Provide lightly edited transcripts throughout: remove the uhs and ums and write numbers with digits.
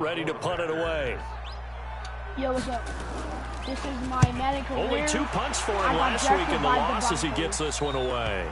Ready to punt it away. Yo, what's up? This is my Madden career. Only 2 punts for him last week in the loss as he gets this one away.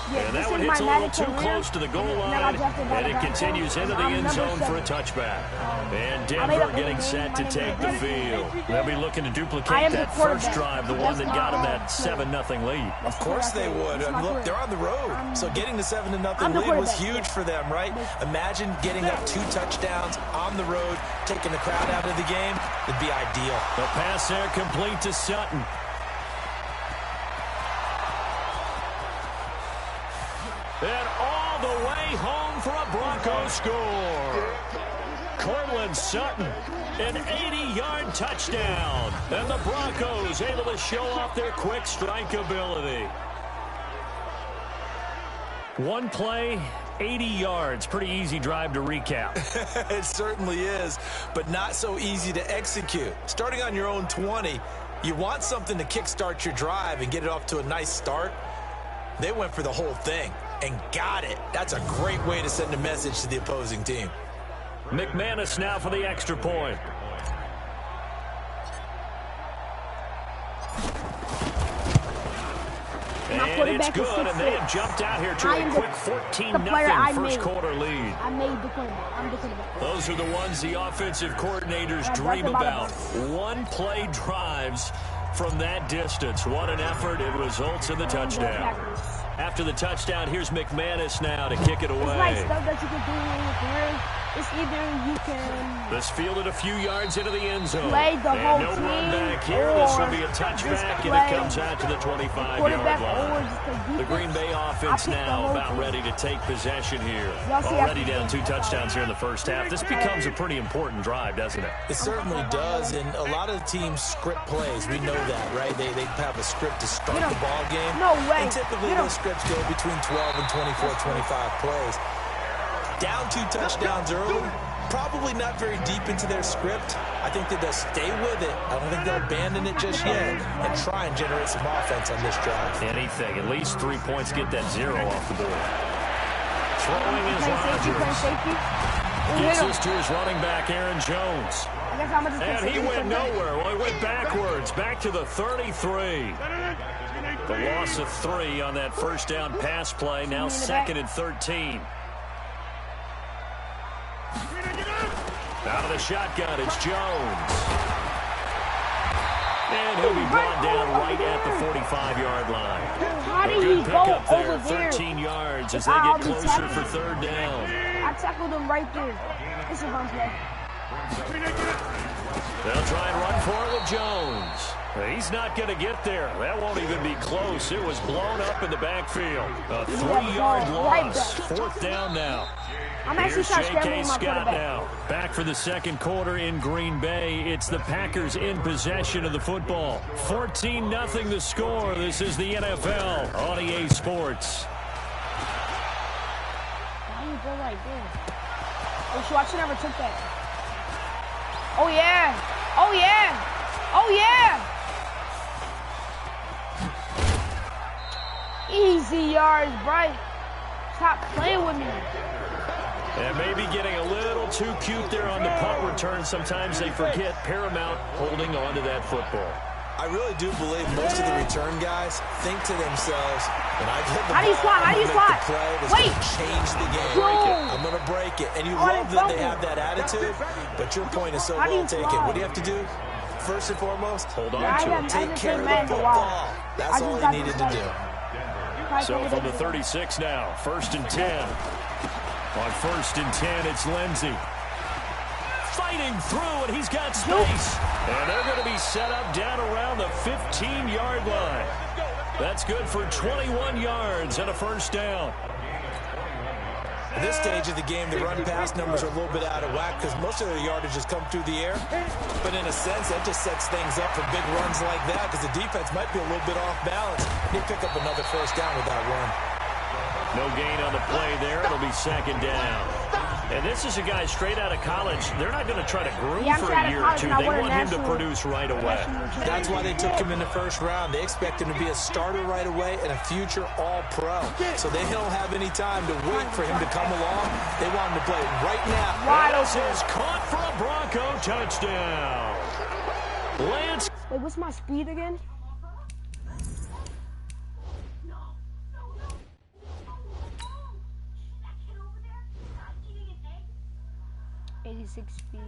Yeah, and that one hits a little too close to the goal line, and it continues into the end zone for a touchback. And Denver getting set to take the field. They'll be looking to duplicate that first drive, the one that got them that 7-0 lead. Of course they would. And look, they're on the road. So getting the 7-0 lead was huge for them, right? Imagine getting up 2 touchdowns on the road, taking the crowd out of the game. It'd be ideal. The pass there complete to Sutton. And all the way home for a Broncos score. Cortland Sutton, an 80-yard touchdown. And the Broncos able to show off their quick strike ability. One play, 80 yards. Pretty easy drive to recap. It certainly is, but not so easy to execute. Starting on your own 20, you want something to kickstart your drive and get it off to a nice start. They went for the whole thing and got it. That's a great way to send a message to the opposing team. McManus now for the extra point. And it's good, and they have jumped out here to a quick 14-0 first quarter lead. I made the quarterback. I'm the quarterback. Those are the ones the offensive coordinators dream about. One-play drives from that distance. What an effort. It results in the touchdown. After the touchdown, here's McManus now to kick it away. It's like stuff that you can do in your career. It's either you can... This fielded a few yards into the end zone. Play the whole no team, run back here. This will be a touchback, and it comes out to the 25-yard line. The Green Bay offense now about ready to take possession here. Already down 2 touchdowns here in the first half. This becomes a pretty important drive, doesn't it? It certainly does, and a lot of the teams script plays. We know that, right? They have a script to start the ball game. No way. And typically those scripts go between 12 and 24, 25 plays. Down 2 touchdowns early, probably not very deep into their script. I think that they'll stay with it. I don't think they'll abandon it just yet and try and generate some offense on this drive. Anything. At least 3 points, get that 0 off the board. Throwing is Rodgers. Gets this to his running back, Aaron Jones. And he went nowhere. Well, he went backwards, back to the 33. The loss of 3 on that first down pass play. Now 2nd and 13. Out of the shotgun, it's Jones. And he'll be brought down right at the 45-yard line. How did he Pick go up there, over there? 13 yards as they get closer for 3rd down. I tackled him right there. This is a run play. They'll try and run for it with Jones. He's not going to get there. That won't even be close. It was blown up in the backfield. A 3-yard loss. 4th down now. Here's J.K. Scott now. Back for the second quarter in Green Bay. It's the Packers in possession of the football. 14-0 the score. This is the NFL on EA Sports. How do you go right there? Oh, Schwartz never took that. Oh, yeah. Oh, yeah. Oh, yeah. Easy yards, Bright. Stop playing with me. And maybe getting a little too cute there on the punt return. Sometimes they forget paramount holding on to that football. I really do believe most of the return guys think to themselves, when I hit the How do you swat? How do you swat? Play that's Wait. going to change the game. I'm going to break it. And you love that they have that attitude, but your point is so well taken. What do you have to do? First and foremost, hold on to it. Take care of the football. That's all he needed to do. So from the 36 now, 1st and 10. On 1st and 10, it's Lindsey. Fighting through, and he's got space. And they're going to be set up down around the 15-yard line. That's good for 21 yards and a 1st down. At this stage of the game, the run-pass numbers are a little bit out of whack because most of their yardage has come through the air. But in a sense, that just sets things up for big runs like that because the defense might be a little bit off balance. They pick up another 1st down with that run. No gain on the play there. It'll be 2nd down. And this is a guy straight out of college. They're not going to try to groom for a year or two. They want him to produce right away. That's why they took him in the first round. They expect him to be a starter right away and a future all-pro. So they don't have any time to wait for him to come along. They want him to play right now. This is caught for a Bronco touchdown. Lance. Wait, what's my speed again? 86 feet.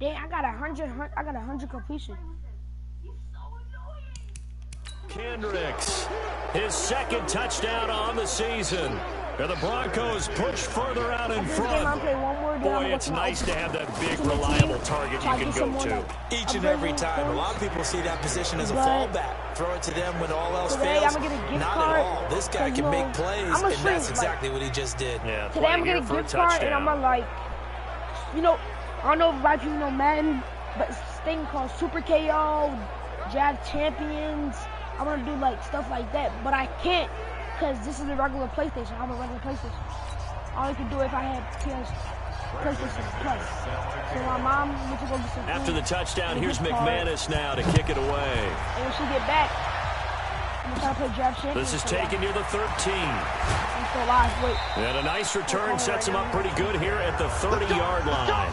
Dang, I got 100 completion. Kendricks, his second touchdown on the season. And the Broncos push further out in front. Boy, it's nice to have that big, reliable target you can go to. Each and every time. A lot of people see that position as a fallback. Throw it to them when all else fails. Not at all. This guy can make plays, and that's exactly what he just did. Yeah, today I'm going to get a gift card, and I'm going to, like, you know, I don't know if a lot of people know Madden, but it's this thing called Super KO, Jazz Champions. I want to do, like, stuff like that, but I can't. Because this is a regular PlayStation. I have a regular PlayStation. I only could do it if I had PlayStation Plus. So my mom went to go get some food. After the touchdown, here's McManus now to kick it away. And when she get back, I'm going to try to play Draft Champions. This is taken near the 13. I'm still alive. Wait. And a nice return sets him up pretty good here at the 30-yard line.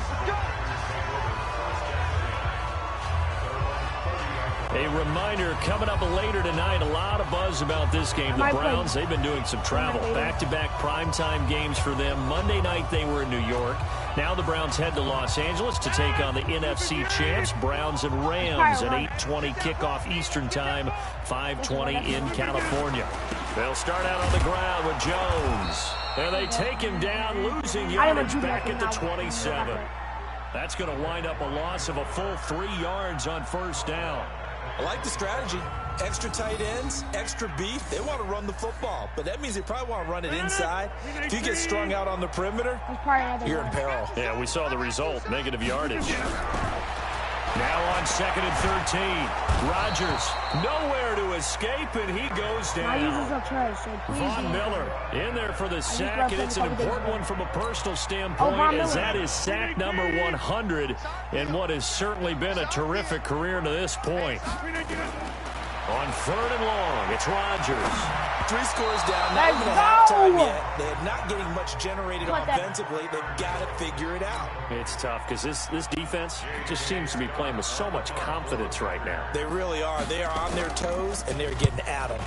A reminder, coming up later tonight, a lot of buzz about this game. The Browns, they've been doing some travel. Back-to-back primetime games for them. Monday night, they were in New York. Now the Browns head to Los Angeles to take on the NFC champs, Browns and Rams, at 8:20 kickoff Eastern time, 5:20 in California. They'll start out on the ground with Jones. And they take him down, losing yardage back at the 27. That's going to wind up a loss of a full 3 yards on first down. I like the strategy. Extra tight ends, extra beef. They want to run the football, but that means they probably want to run it inside. If you get strung out on the perimeter, you're in peril. Yeah, we saw the result, negative yardage. Now on 2nd and 13. Rodgers, nowhere to escape, and he goes down. Von Miller in there for the sack, and it's an important one from a personal standpoint, as that is sack number 100 in what has certainly been a terrific career to this point. On 3rd and long, it's Rodgers. 3 scores down, not even at halftime yet. They're not getting much generated offensively. They've got to figure it out. It's tough because this defense just seems to be playing with so much confidence right now. They really are. They are on their toes, and they're getting at them.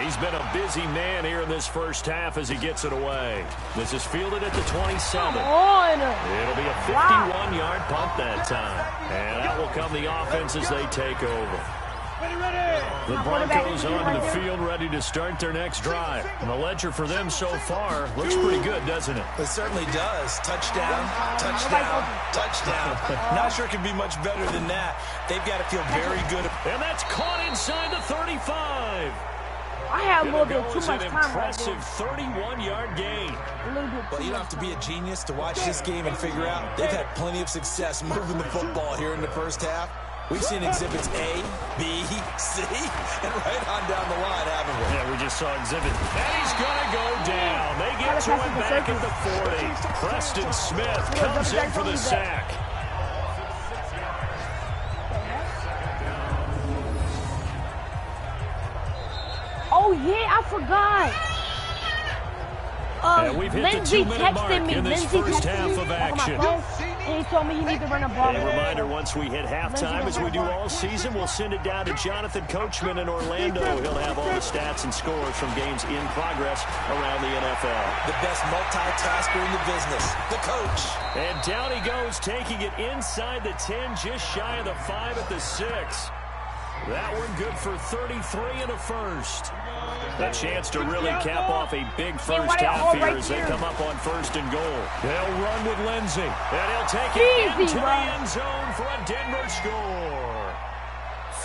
He's been a busy man here in this first half as he gets it away. This is fielded at the 27. It'll be a 51-yard punt that time. And that will come the offense as they take over. The Broncos onto the field, ready to start their next drive. And the ledger for them so far looks pretty good, doesn't it? It certainly does. Touchdown, touchdown, touchdown. Not sure it can be much better than that. They've got to feel very good. And that's caught inside the 35. I had a little bit too much time. Impressive 31-yard gain. Well, you don't have to be a genius to watch this game and figure out they've had plenty of success moving the football here in the first half. We've seen exhibits A, B, C, and right on down the line, haven't we? Yeah, we just saw exhibit. And he's going to go down. They get to him back at the 40. Preston Smith comes in for the sack. Oh, yeah, I forgot. We've hit the 2-minute mark in this first half of action. And he told me he needed to run a ball. A reminder, once we hit halftime, as we do all season, we'll send it down to Jonathan Coachman in Orlando. He'll have all the stats and scores from games in progress around the NFL. The best multitasker in the business, the coach. And down he goes, taking it inside the 10, just shy of the 5 at the 6. That one good for 33 and a first. A chance to really cap off a big first half here as they come up on 1st and goal. They'll run with Lindsey, and he'll take it into the end zone for a Denver score.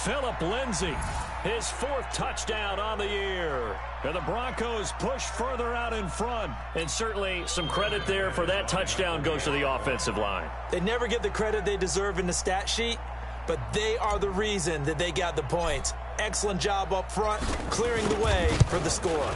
Phillip Lindsey, his 4th touchdown on the year. And the Broncos push further out in front. And certainly some credit there for that touchdown goes to the offensive line. They never get the credit they deserve in the stat sheet, but they are the reason that they got the points. Excellent job up front, clearing the way for the score.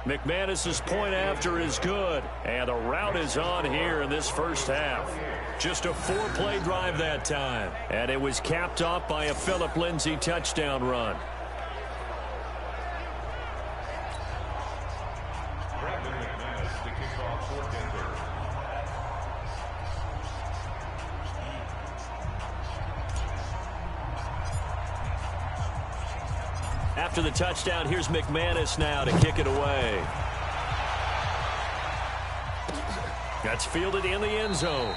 McManus's point after is good, and the route is on here in this first half. Just a 4-play drive that time, and it was capped off by a Phillip Lindsay touchdown run. After the touchdown, here's McManus now to kick it away. That's fielded in the end zone.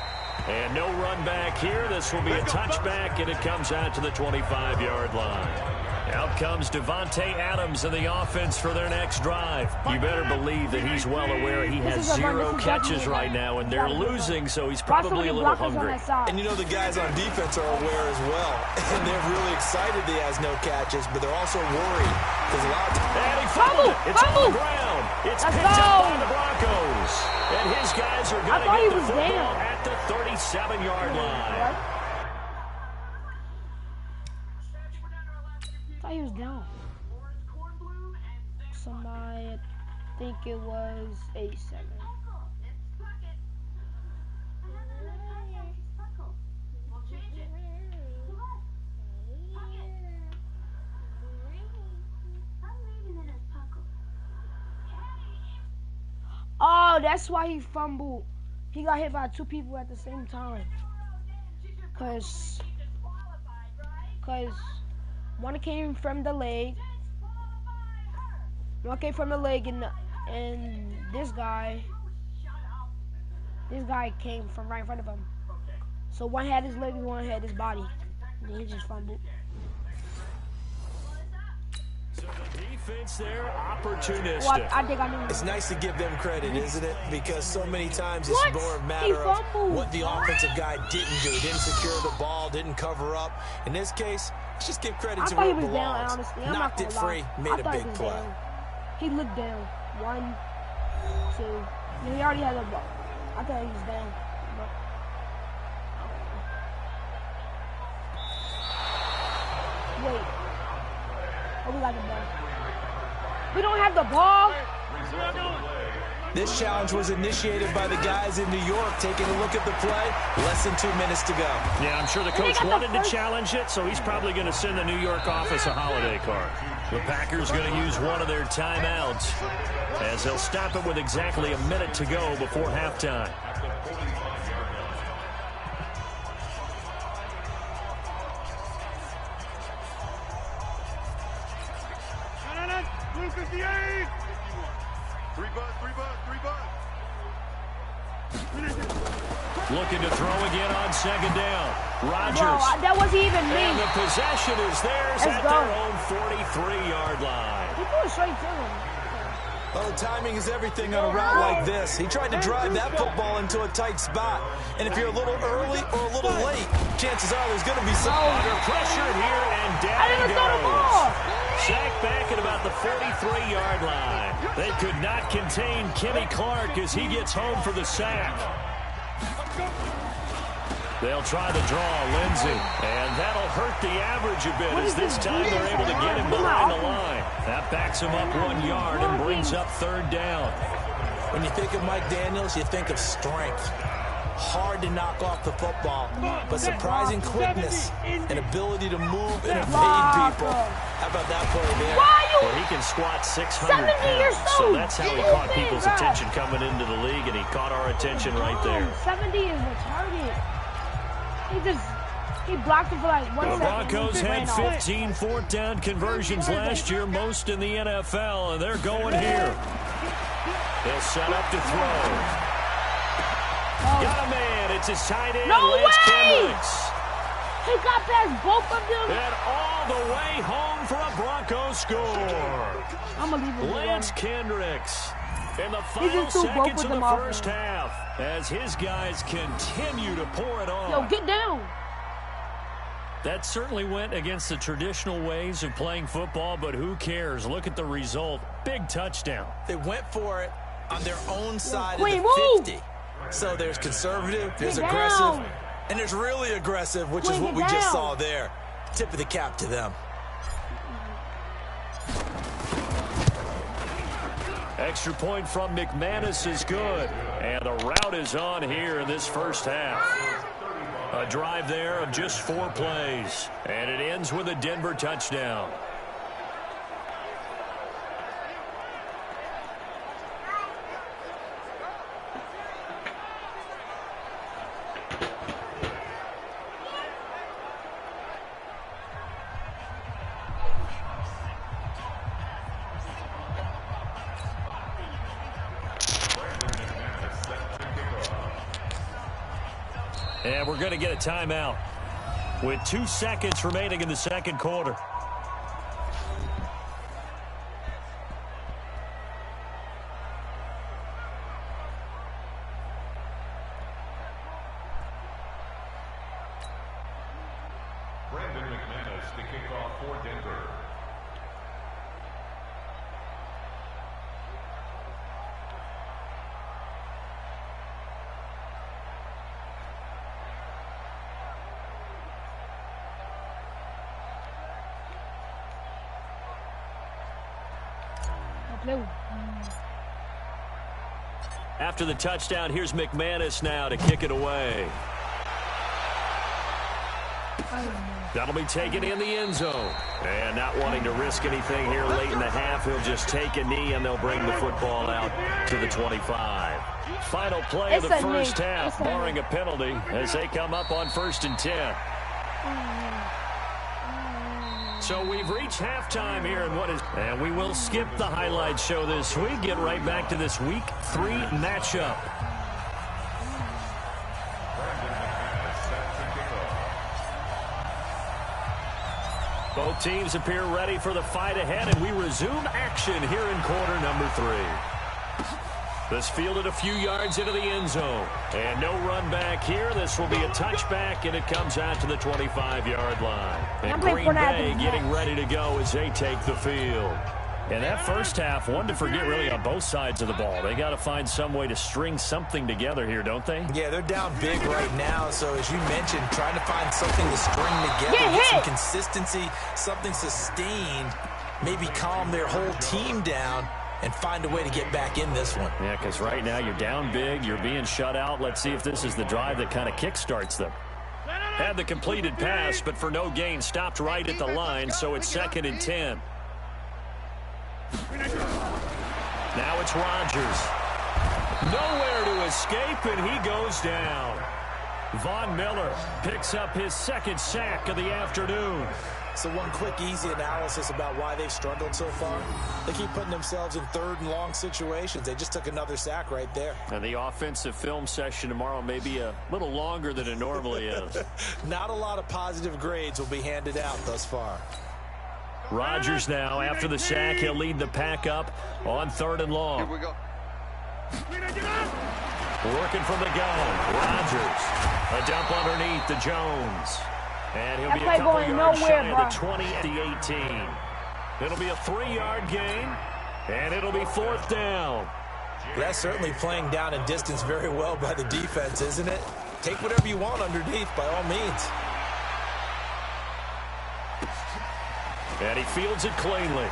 And no run back here. This will be a touchback, and it comes out to the 25-yard line. Out comes Devontae Adams in the offense for their next drive. You better believe that he's well aware he has 0 catches right now, and they're losing, so he's probably a little hungry. And you know the guys on defense are aware as well. And they're really excited that he has no catches, but they're also worried. Because a lot of times... And he fumbled it. It's on the ground. It's picked up by the Broncos. And his guys are going to get the football at the 37-yard line. I thought he was down. Somebody, I think it was 87. Oh, that's why he fumbled. He got hit by 2 people at the same time. Cause one came from the leg. One came from the leg, and this guy came from right in front of him. So one had his leg, one had his body. And he just fumbled. So the defense there, opportunistic. Well, I think I knew. It's nice to give them credit, isn't it? Because so many times it's more a matter of what the offensive guy didn't do. Didn't secure the ball, didn't cover up. In this case, let's just give credit to where it belongs. Down, honestly. Knocked it free, made a big play. Down. He looked down. 1, 2. He already had the ball. I thought he was down. Wait. Oh, we got the ball. We don't have the ball. This challenge was initiated by the guys in New York. Taking a look at the play, less than 2 minutes to go. Yeah, I'm sure the coach wanted to challenge it, so he's probably going to send the New York office a holiday card. The Packers going to use one of their timeouts as they'll stop it with exactly a minute to go before halftime. Looking to throw again on second down. Rodgers. Bro, that wasn't even me. And the possession is theirs at their own 43-yard line. He threw it straight to him. Well, the timing is everything on a route like this. He tried to drive that football into a tight spot. And if you're a little early or a little late, chances are there's going to be some under pressure here, and down he goes. Sacked back at about the 43-yard line. They could not contain Kenny Clark as he gets home for the sack. They'll try to draw Lindsay, and that'll hurt the average a bit as this time they're able to get him behind the line. That backs him up 1 yard and brings up third down. When you think of Mike Daniels, you think of strength. Hard to knock off the football, but surprising quickness and ability to move and evade people. How about that play there? Well, he can squat 600 pounds, so that's how he caught people's attention coming into the league, and he caught our attention right there. 70 is the target. He blocked it for like 1 second. The Broncos had 15 fourth down conversions last year, most in the NFL, and they're going here. They'll set up to throw. Got a man. It's his tight end, Lance Kendricks. He got past both of them. And all the way home for a Broncos score. I'm going to leave him Lance Kendricks in the final seconds of the first half as his guys continue to pour it on. Yo, get down. That certainly went against the traditional ways of playing football, but who cares? Look at the result. Big touchdown. They went for it on their own side of the 50. So there's conservative, there's aggressive, and there's really aggressive, which is what we just saw there. Tip of the cap to them. Extra point from McManus is good. And the route is on here in this first half. A drive there of just 4 plays. And it ends with a Denver touchdown. And we're going to get a timeout with 2 seconds remaining in the second quarter. Brandon McManus to kick off for Denver. After the touchdown, here's McManus now to kick it away. That'll be taken in the end zone. And not wanting to risk anything here late in the half, he'll just take a knee and they'll bring the football out to the 25. Final play of the first half, barring a penalty, as they come up on 1st and 10. So we've reached halftime here in what is, and we will skip the highlight show this week. Get right back to this week 3 matchup. Both teams appear ready for the fight ahead, and we resume action here in quarter number 3. This fielded a few yards into the end zone. And no run back here. This will be a touchback, and it comes out to the 25-yard line. And Green Bay getting ready to go as they take the field. And that first half, one to forget really on both sides of the ball. They got to find some way to string something together here, don't they? Yeah, they're down big right now. So as you mentioned, trying to find something to string together, get some consistency, something sustained, maybe calm their whole team down and find a way to get back in this one. Yeah, because right now you're down big, you're being shut out. Let's see if this is the drive that kind of kickstarts them. Had the completed pass, but for no gain, stopped right at the line, so it's 2nd and 10. Now it's Rodgers. Nowhere to escape, and he goes down. Von Miller picks up his 2nd sack of the afternoon. So one quick, easy analysis about why they've struggled so far. They keep putting themselves in 3rd and long situations. They just took another sack right there. And the offensive film session tomorrow may be a little longer than it normally is. Not a lot of positive grades will be handed out thus far. Rodgers now, after the sack, he'll lead the pack up on 3rd and long. Here we go. Working from the gun, Rodgers. A dump underneath to Jones. And he'll be a couple yards shy of the 20 at the 18. It'll be a 3-yard gain, and it'll be 4th down. That's certainly playing down and distance very well by the defense, isn't it? Take whatever you want underneath, by all means. And he fields it cleanly.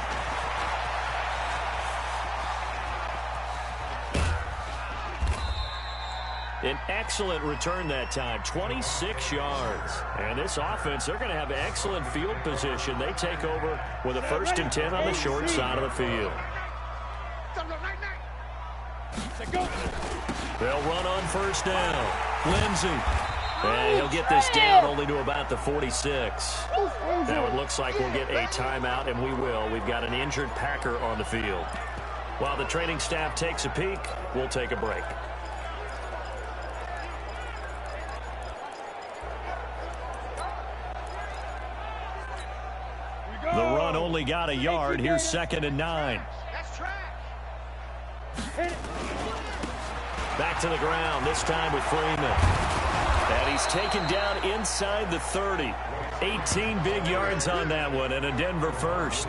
An excellent return that time, 26 yards. And this offense, they're going to have excellent field position. They take over with a 1st and 10 on the short side of the field. They'll run on 1st down. Lindsey. And he'll get this down only to about the 46. Now it looks like we'll get a timeout, and we will. We've got an injured Packer on the field. While the training staff takes a peek, we'll take a break. The run only got a yard. Here's 2nd and 9. Back to the ground, this time with Freeman. And he's taken down inside the 30. 18 big yards on that one, and a Denver first.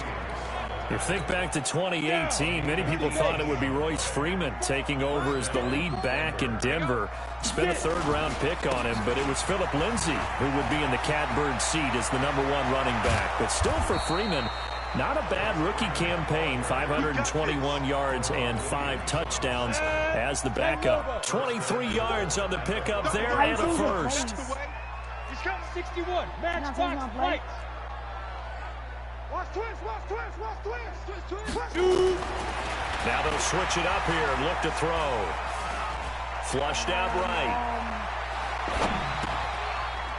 You think back to 2018, many people thought it would be Royce Freeman taking over as the lead back in Denver. Spent a 3rd-round pick on him, but it was Philip Lindsay who would be in the catbird seat as the #1 running back. But still for Freeman, Not a bad rookie campaign, 521 yards and 5 touchdowns as the backup. 23 yards on the pickup there and a first. He's counting 61. Match, box, right. Watch twist. Now they'll switch it up here and look to throw. Flushed out right.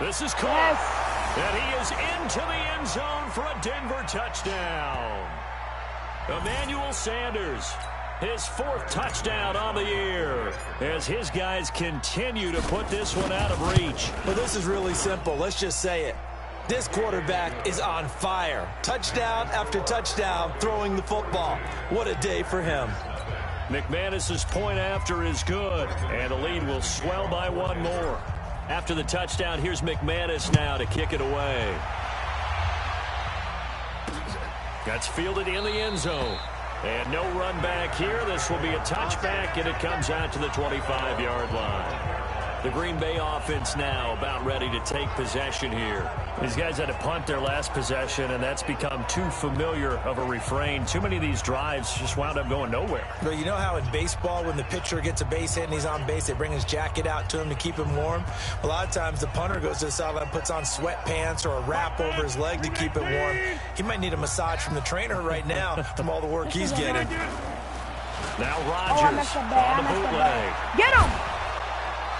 This is caught. Yes. And he is into the end zone for a Denver touchdown. Emmanuel Sanders, his 4th touchdown on the year, as his guys continue to put this one out of reach. Well, this is really simple. Let's just say it. This quarterback is on fire. Touchdown after touchdown throwing the football. What a day for him. McManus's point after is good, and the lead will swell by 1 more. After the touchdown, here's McManus now to kick it away. That's fielded in the end zone. And no run back here. This will be a touchback, and it comes out to the 25-yard line. The Green Bay offense now about ready to take possession here. These guys had to punt their last possession, and that's become too familiar of a refrain. Too many of these drives just wound up going nowhere. But you know how in baseball, when the pitcher gets a base hit and he's on base, they bring his jacket out to him to keep him warm? A lot of times the punter goes to the sideline, puts on sweatpants or a wrap over his leg to keep it warm. He might need a massage from the trainer right now from all the work he's getting. Now Rodgers on the bootleg. Get him!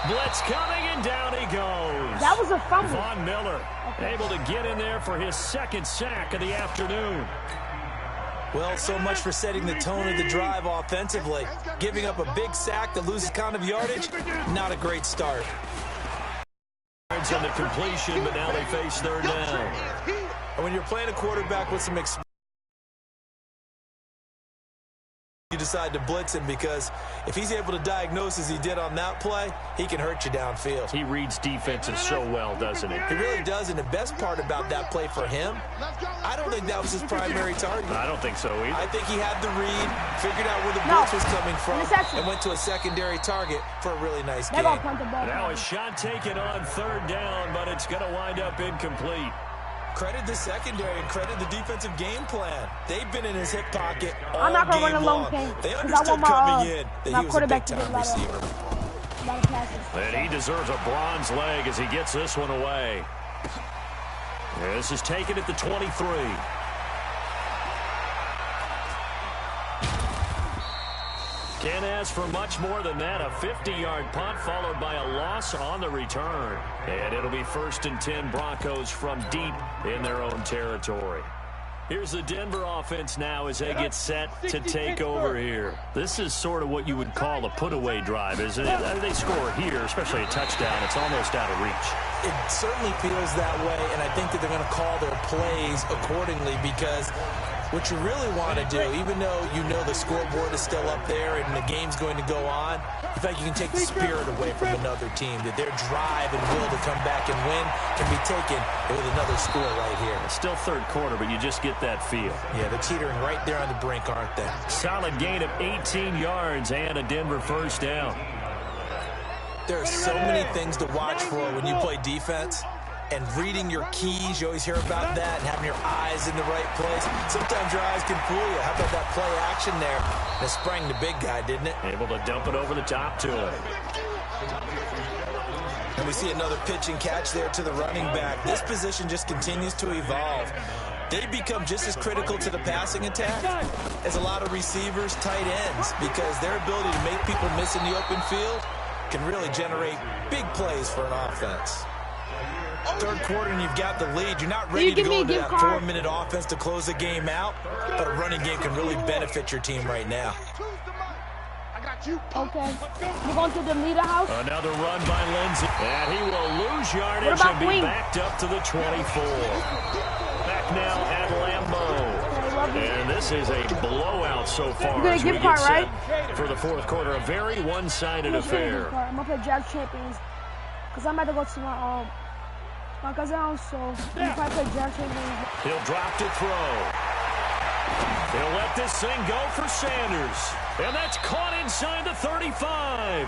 Blitz coming, and down he goes. That was a fumble. Von Miller able to get in there for his 2nd sack of the afternoon. Well, so much for setting the tone of the drive offensively. Giving up a big sack that loses kind of yardage, not a great start. On the completion, but now they face 3rd down. And when you're playing a quarterback with some experience, you decide to blitz him, because if he's able to diagnose as he did on that play, he can hurt you downfield. He reads defenses so well, doesn't he? He really does, and the best part about that play for him, I don't think that was his primary target. I don't think so either. I think he had the read, figured out where the blitz was coming from, and went to a secondary target for a really nice game. Now a shot taken on 3rd down, but it's going to wind up incomplete. Credit the secondary and credit the defensive game plan. They've been in his hip pocket all I'm not going to game run a long long. game. They understood coming in that he was a big-time receiver. And he deserves a bronze leg as he gets this one away. This is taken at the 23. Can't ask for much more than that. A 50-yard punt followed by a loss on the return. And it'll be 1st and 10 Broncos from deep in their own territory. Here's the Denver offense now as they get set to take over here. This is sort of what you would call a put-away drive, isn't it? They score here, especially a touchdown. It's almost out of reach. It certainly feels that way, and I think that they're going to call their plays accordingly, because what you really want to do, even though you know the scoreboard is still up there and the game's going to go on, in fact, you can take the spirit away from another team, that their drive and will to come back and win can be taken with another score right here. It's still 3rd quarter, but you just get that feel. Yeah, they're teetering right there on the brink, aren't they? Solid gain of 18 yards and a Denver 1st down. There are so many things to watch for when you play defense. And reading your keys, you always hear about that, and having your eyes in the right place. Sometimes your eyes can fool you. How about that play action there? That sprang the big guy, didn't it? Able to dump it over the top to him. And we see another pitch and catch there to the running back. This position just continues to evolve. They become just as critical to the passing attack as a lot of receivers, tight ends, because their ability to make people miss in the open field can really generate big plays for an offense. 3rd quarter and you've got the lead. You're not ready to go into that 4-minute offense to close the game out, but a running game can really benefit your team right now. Okay. We're going to the meter house. Another run by Lindsey. And he will lose yardage and be backed up to the 24. Back now at Lambeau. And this is a blowout so far as we get set for the 4th quarter. A very one-sided affair. I'm going to play Jack Champions because I'm about to go to my cousin house, so you probably play Jack Champions. He'll drop to throw. They'll let this thing go for Sanders. And that's caught inside the 35.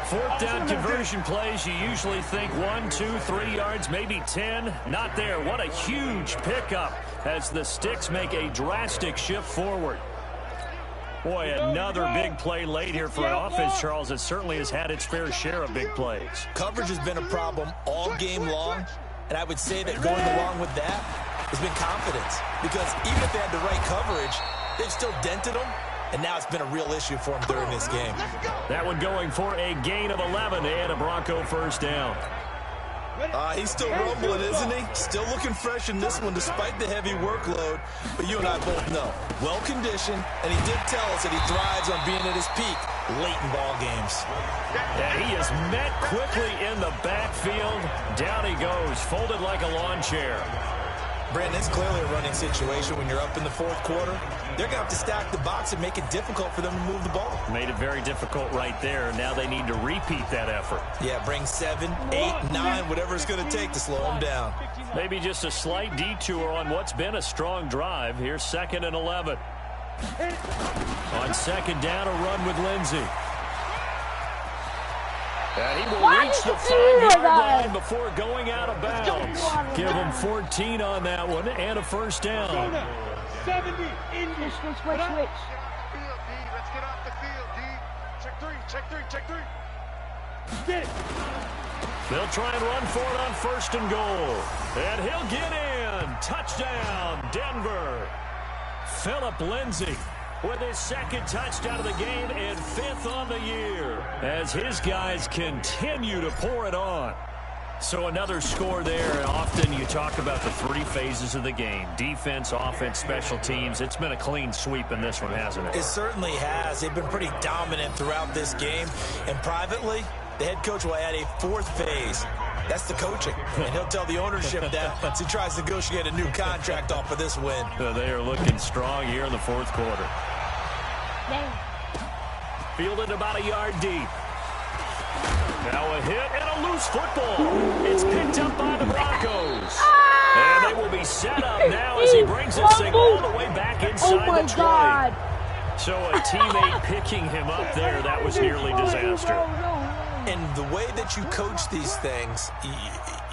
Fourth down conversion plays, you usually think 1, 2, 3 yards, maybe 10. Not there. What a huge pickup as the Sticks make a drastic shift forward. Boy, another big play late here for an offense, Charles. It certainly has had its fair share of big plays. Coverage has been a problem all game long, and I would say that going along with that has been confidence. Because even if they had the right coverage, they've still dented them, and now it's been a real issue for them during this game. That one going for a gain of 11 to add a Bronco first down. He's still rumbling, isn't he? Still looking fresh in this one despite the heavy workload. But you and I both know, well-conditioned, and he did tell us that he thrives on being at his peak late in ball games. And he is met quickly in the backfield. Down he goes, folded like a lawn chair. Brandon, it's clearly a running situation when you're up in the fourth quarter. They're going to have to stack the box and make it difficult for them to move the ball. Made it very difficult right there. Now they need to repeat that effort. Yeah, bring 7, 8, 9, whatever it's going to take to slow them down. Maybe just a slight detour on what's been a strong drive. Here's 2nd and 11. On 2nd down, a run with Lindsey. And he will reach the 5-yard line before going out of bounds. Give him 14 on that one and a first down. 70 in the switch. Let's get off the field, D. Check three. Get it. They'll try and run for it on 1st and goal. And he'll get in. Touchdown, Denver. Phillip Lindsay with his 2nd touchdown of the game and 5th on the year as his guys continue to pour it on. So another score there, and often you talk about the 3 phases of the game. Defense, offense, special teams. It's been a clean sweep in this one, hasn't it? It certainly has. They've been pretty dominant throughout this game. And privately, the head coach will add a 4th phase. That's the coaching. And he'll tell the ownership that as he tries to negotiate a new contract off of this win. They are looking strong here in the 4th quarter. Fielded about a yard deep. Now a hit and a loose football. It's picked up by the Broncos. And they will be set up now as he brings this thing all the way back inside the 20. God. So a teammate picking him up there, that was nearly disaster. And the way that you coach these things,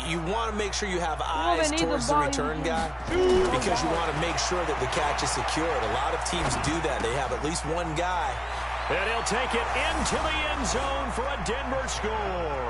you want to make sure you have eyes towards the return guy because you want to make sure that the catch is secured. A lot of teams do that. They have at least one guy. And he'll take it into the end zone for a Denver score.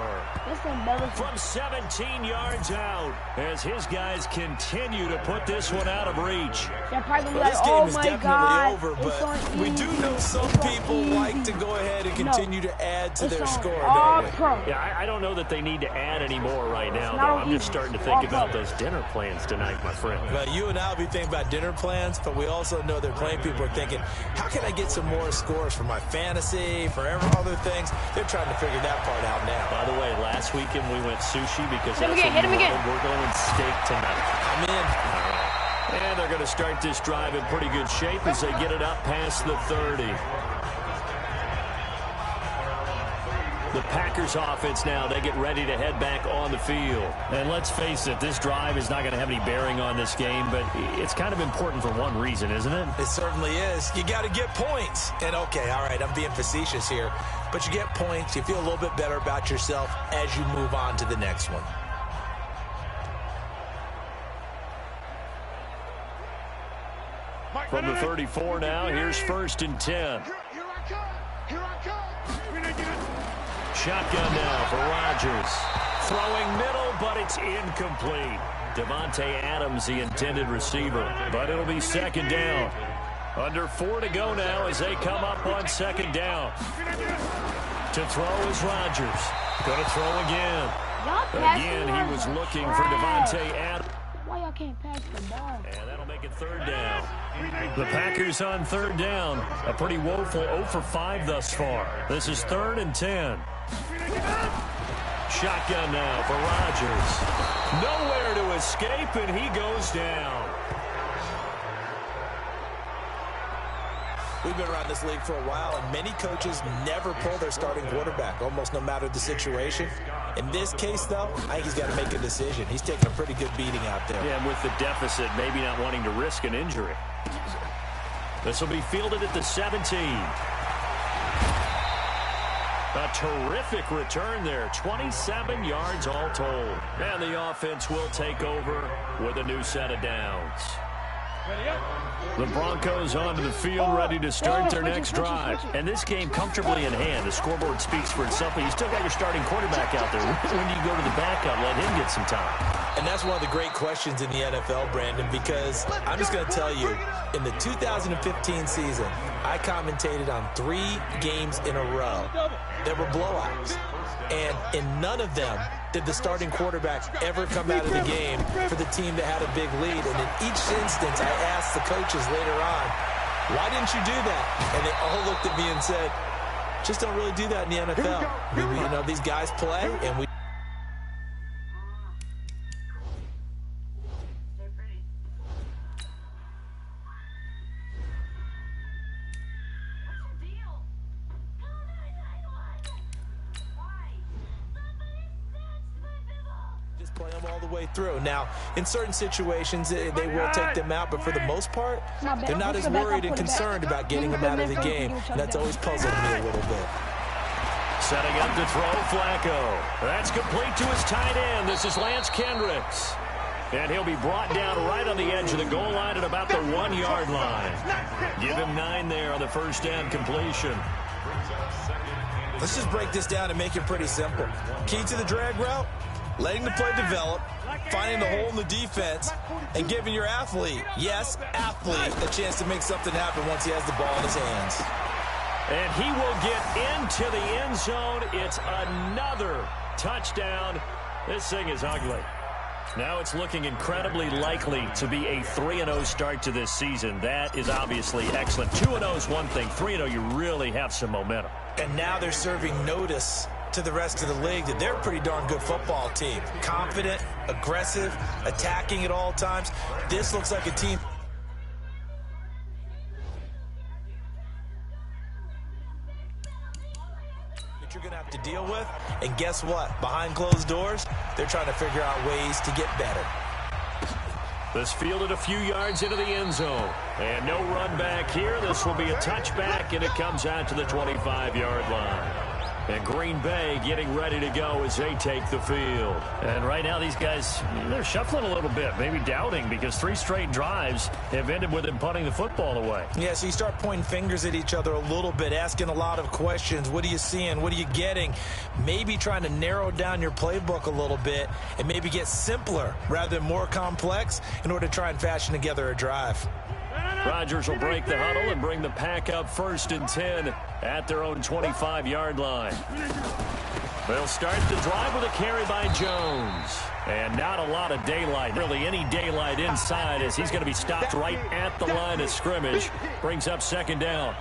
From 17 yards out as his guys continue to put this one out of reach. Well, this game is definitely over, but we do know some people like to go ahead and continue to add to their score, don't we? Yeah, I don't know that they need to add any more right now, though. I'm just starting to think about those dinner plans tonight, my friend. Well, you and I will be thinking about dinner plans, but we also know that plenty of people are thinking, how can I get some more scores for my fantasy, for other things? They're trying to figure that part out now. By the way, last weekend we went sushi because that's what we're going steak tonight. I'm in. All right. And they're going to start this drive in pretty good shape as they get it up past the 30. The Packers offense now, they get ready to head back on the field. And let's face it, this drive is not going to have any bearing on this game, but it's kind of important for one reason, isn't it? It certainly is. You got to get points. And okay, all right, I'm being facetious here, but you get points, you feel a little bit better about yourself as you move on to the next one. From the 34 now, here's 1st and 10. Here I come. Shotgun now for Rodgers. Throwing middle, but it's incomplete. Devontae Adams, the intended receiver, but it'll be 2nd down. Under 4 to go now as they come up on 2nd down. To throw is Rodgers. Going to throw again. Again, he was looking for Devontae Adams. Why y'all can't pass the ball? And that'll make it 3rd down. The Packers on 3rd down. A pretty woeful 0 for 5 thus far. This is 3rd and 10. Shotgun now for Rodgers. Nowhere to escape, and he goes down. We've been around this league for a while, and many coaches never pull their starting quarterback, almost no matter the situation. In this case, though, I think he's got to make a decision. He's taking a pretty good beating out there. Yeah, and with the deficit, maybe not wanting to risk an injury. This will be fielded at the 17. A terrific return there. 27 yards all told. And the offense will take over with a new set of downs. The Broncos onto the field, ready to start their next drive. And this game comfortably in hand. The scoreboard speaks for itself, but you still got your starting quarterback out there. When do you go to the backup, let him get some time? And that's one of the great questions in the NFL, Brandon, because I'm just going to tell you, in the 2015 season, I commentated on 3 games in a row that were blowouts. And in none of them did the starting quarterback ever come out of the game for the team that had a big lead. And in each instance, I asked the coaches later on, why didn't you do that? And they all looked at me and said, just don't really do that in the NFL. You know, these guys play, and we... play them all the way through. Now, in certain situations, they will take them out, but for the most part, they're not as worried and concerned about getting them out of the game. And that's always puzzled me a little bit. Setting up to throw, Flacco. That's complete to his tight end. This is Lance Kendricks. And he'll be brought down right on the edge of the goal line at about the 1-yard line. Give him 9 there on the first down completion. Let's just break this down and make it pretty simple. Key to the drag route, letting the play develop, finding the hole in the defense, and giving your athlete, yes, athlete, a chance to make something happen once he has the ball in his hands. And he will get into the end zone. It's another touchdown. This thing is ugly. Now it's looking incredibly likely to be a 3-0 start to this season. That is obviously excellent. 2-0 is one thing. 3-0, you really have some momentum. And now they're serving notice to the rest of the league that they're a pretty darn good football team. Confident, aggressive, attacking at all times. This looks like a team that you're going to have to deal with. And guess what? Behind closed doors, they're trying to figure out ways to get better. This fielded a few yards into the end zone. And no run back here. This will be a touchback, and it comes out to the 25-yard line. And Green Bay getting ready to go as they take the field. And right now these guys, they're shuffling a little bit, maybe doubting, because 3 straight drives have ended with them punting the football away. Yeah, so you start pointing fingers at each other a little bit, asking a lot of questions. What are you seeing? What are you getting? Maybe trying to narrow down your playbook a little bit and maybe get simpler rather than more complex in order to try and fashion together a drive. Rodgers will break the huddle and bring the pack up 1st and 10 at their own 25-yard line. They'll start the drive with a carry by Jones. And not a lot of daylight, really any daylight inside, as he's going to be stopped right at the line of scrimmage. Brings up 2nd down.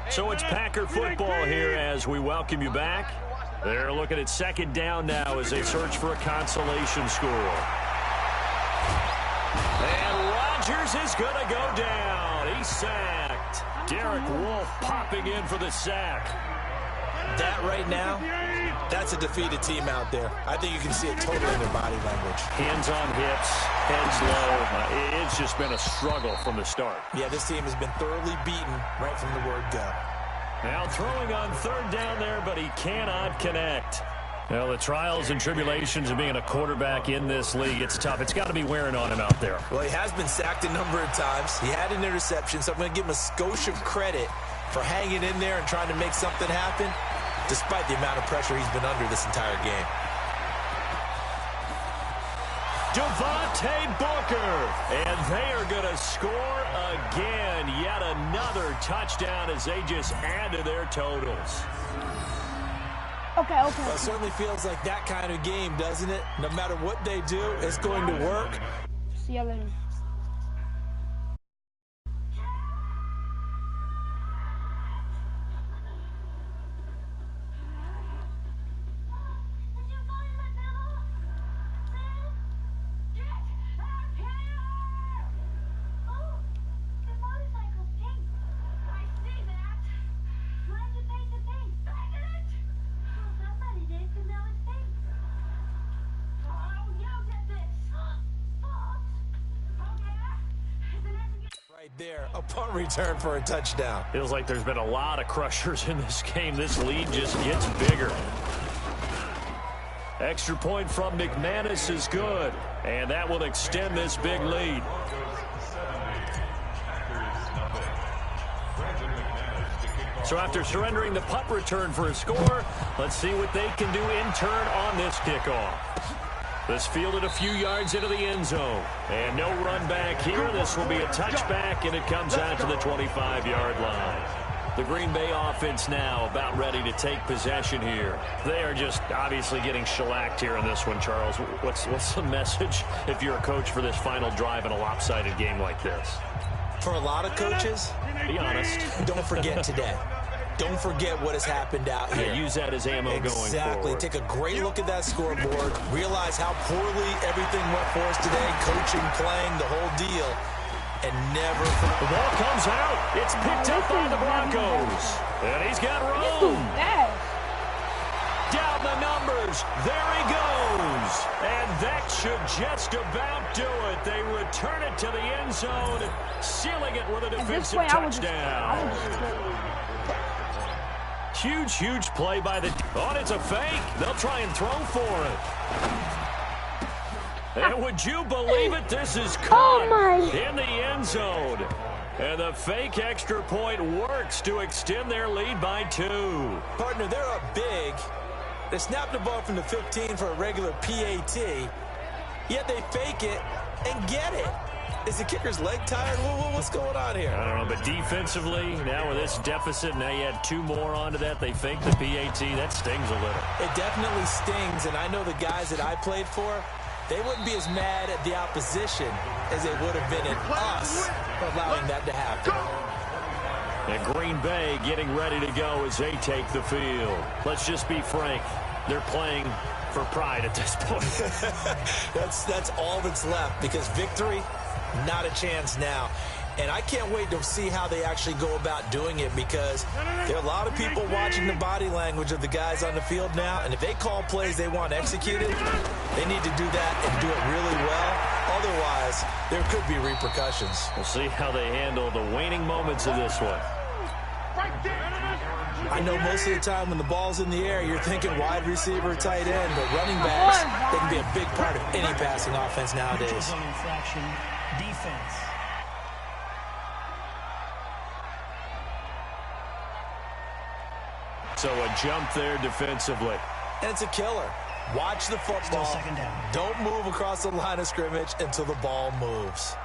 So it's Packer football here as we welcome you back. They're looking at 2nd down now as they search for a consolation score. And Rodgers is going to go down. He's sacked. Derek Wolfe popping in for the sack. That right now, that's a defeated team out there. I think you can see it totally in their body language. Hands on hips, heads low. It's just been a struggle from the start. Yeah, this team has been thoroughly beaten right from the word go. Now throwing on 3rd down there, but he cannot connect. Well, the trials and tribulations of being a quarterback in this league, it's tough. It's got to be wearing on him out there. Well, he has been sacked a number of times. He had an interception, so I'm going to give him a skosh of credit for hanging in there and trying to make something happen, despite the amount of pressure he's been under this entire game. Devontae Booker, and they are going to score again. Yet another touchdown as they just add to their totals. Okay. Well, it certainly feels like that kind of game, doesn't it? No matter what they do, it's going to work. See you later. Right there, a punt return for a touchdown. Feels like there's been a lot of crushers in this game. This lead just gets bigger. Extra point from McManus is good, and that will extend this big lead. So after surrendering the punt return for a score, let's see what they can do in turn on this kickoff. This fielded a few yards into the end zone. And no run back here. This will be a touchback, and it comes out to the 25-yard line. The Green Bay offense now about ready to take possession here. They are just obviously getting shellacked here in this one, Charles. What's the message if you're a coach for this final drive in a lopsided game like this? For a lot of coaches, be honest. Don't forget today. Don't forget what has happened out here. Yeah, use that as ammo going forward. Exactly. Take a great look at that scoreboard. Realize how poorly everything went for us today. Coaching, playing, the whole deal. And never... The ball comes out. It's picked up by the Broncos. And he's got room. Down the numbers. There he goes. And that should just about do it. They return it to the end zone, sealing it with a defensive touchdown. Huge play by the... Oh, it's a fake. They'll try and throw for it. And would you believe it? This is caught in the end zone. And the fake extra point works to extend their lead by 2. Partner, they're up big. They snap the ball from the 15 for a regular PAT, yet they fake it and get it. Is the kicker's leg tired? What's going on here? I don't know, but defensively, now with this deficit, now you add 2 more onto that, they fake the PAT. That stings a little. It definitely stings, and I know the guys that I played for, they wouldn't be as mad at the opposition as they would have been at us for allowing that to happen. And Green Bay getting ready to go as they take the field. Let's just be frank. They're playing for pride at this point. That's all that's left, because victory, not a chance now. And I can't wait to see how they actually go about doing it, because there are a lot of people watching the body language of the guys on the field now, and if they call plays they want executed, they need to do that and do it really well. Otherwise, there could be repercussions. We'll see how they handle the waning moments of this one. I know most of the time when the ball's in the air, you're thinking wide receiver, tight end, but running backs, they can be a big part of any passing offense nowadays. Defense. So a jump there defensively. And it's a killer. Watch the football. Still second down. Don't move across the line of scrimmage until the ball moves.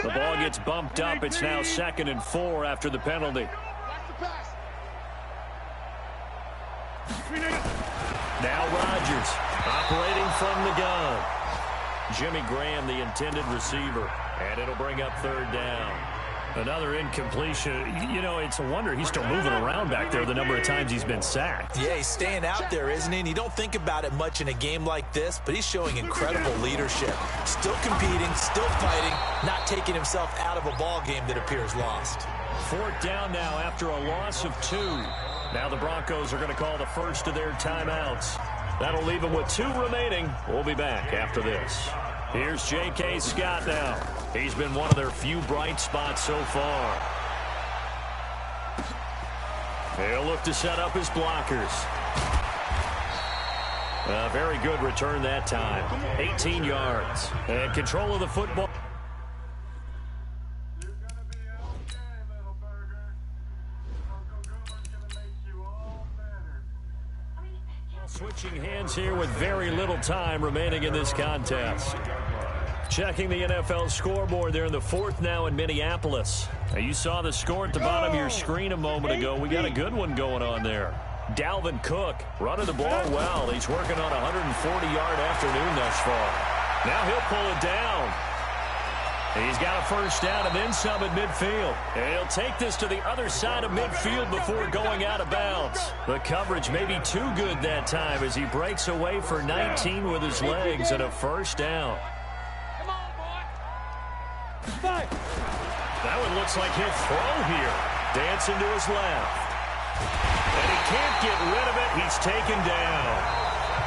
The ball gets bumped up. It's now 2nd and 4 after the penalty. Now Rodgers operating from the gun. Jimmy Graham, the intended receiver. And it'll bring up 3rd down. Another incompletion. You know, it's a wonder he's still moving around back there the number of times he's been sacked. Yeah, he's staying out there, isn't he? And you don't think about it much in a game like this, but he's showing incredible leadership. Still competing, still fighting, not taking himself out of a ball game that appears lost. 4th down now after a loss of 2. Now the Broncos are going to call the first of their timeouts. That'll leave them with 2 remaining. We'll be back after this. Here's J.K. Scott now. He's been one of their few bright spots so far. He'll look to set up his blockers. A very good return that time. 18 yards. And control of the football. Switching hands here with very little time remaining in this contest. Checking the NFL scoreboard there in the 4th now in Minneapolis. Now you saw the score at the bottom of your screen a moment ago. We got a good one going on there. Dalvin Cook running the ball well. He's working on a 140-yard afternoon thus far. Now he'll pull it down. He's got a 1st down and then some at midfield. And he'll take this to the other side of midfield before going out of bounds. The coverage may be too good that time as he breaks away for 19 with his legs and a 1st down. That one looks like he'll throw here. Dancing to his left. And he can't get rid of it. He's taken down.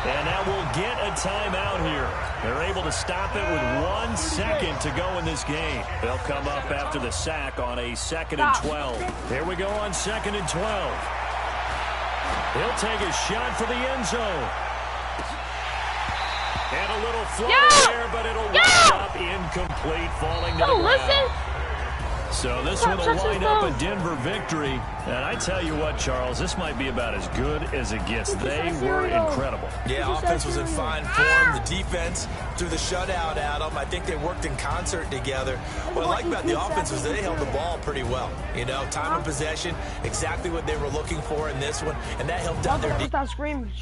And now we'll get a timeout here. They're able to stop it with 1 second to go in this game. They'll come up after the sack on a 2nd and 12. Here we go on 2nd and 12. He'll take a shot for the end zone. And a little flutter there, but it'll wind up incomplete, falling to the ground. So this one will wind up a Denver victory. And I tell you what, Charles, this might be about as good as it gets. They were incredible. Yeah, offense was in fine form. The defense threw the shutout at them. I think they worked in concert together. What I like about the offense was they held the ball pretty well. You know, time of possession, exactly what they were looking for in this one. And that helped out their defense. Stop screaming.